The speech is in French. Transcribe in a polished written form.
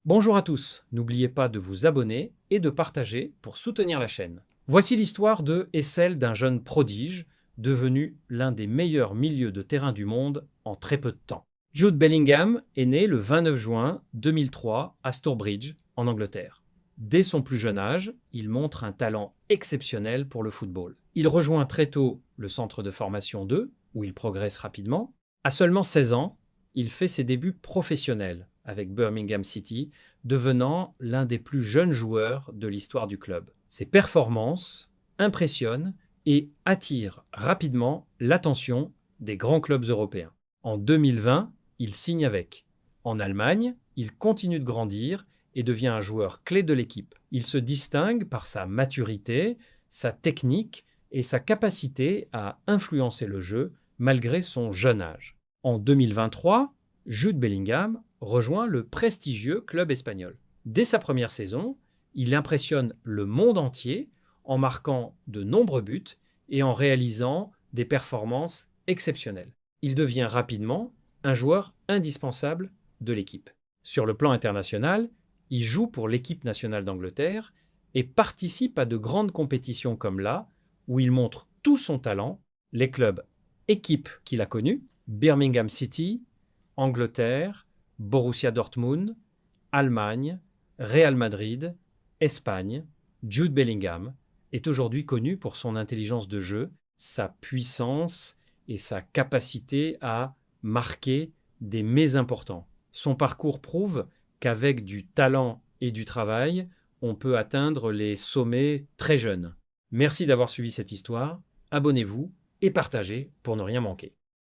Bonjour à tous, n'oubliez pas de vous abonner et de partager pour soutenir la chaîne. Voici l'histoire de et celle d'un jeune prodige devenu l'un des meilleurs milieux de terrain du monde en très peu de temps. Jude Bellingham est né le 29 juin 2003 à Stourbridge, en Angleterre. Dès son plus jeune âge, il montre un talent exceptionnel pour le football. Il rejoint très tôt le centre de formation 2, où il progresse rapidement. À seulement 16 ans, il fait ses débuts professionnels avec Birmingham City, devenant l'un des plus jeunes joueurs de l'histoire du club. Ses performances impressionnent et attirent rapidement l'attention des grands clubs européens. En 2020, il signe avec. En Allemagne, il continue de grandir et devient un joueur clé de l'équipe. Il se distingue par sa maturité, sa technique et sa capacité à influencer le jeu malgré son jeune âge. En 2023, Jude Bellingham rejoint le prestigieux club espagnol. Dès sa première saison, il impressionne le monde entier en marquant de nombreux buts et en réalisant des performances exceptionnelles. Il devient rapidement un joueur indispensable de l'équipe. Sur le plan international, il joue pour l'équipe nationale d'Angleterre et participe à de grandes compétitions comme là, où il montre tout son talent. Les clubs équipes qu'il a connus, Birmingham City, Angleterre, Borussia Dortmund, Allemagne, Real Madrid, Espagne. Jude Bellingham est aujourd'hui connu pour son intelligence de jeu, sa puissance et sa capacité à marquer des mets importants. Son parcours prouve qu'avec du talent et du travail, on peut atteindre les sommets très jeunes. Merci d'avoir suivi cette histoire, abonnez-vous et partagez pour ne rien manquer.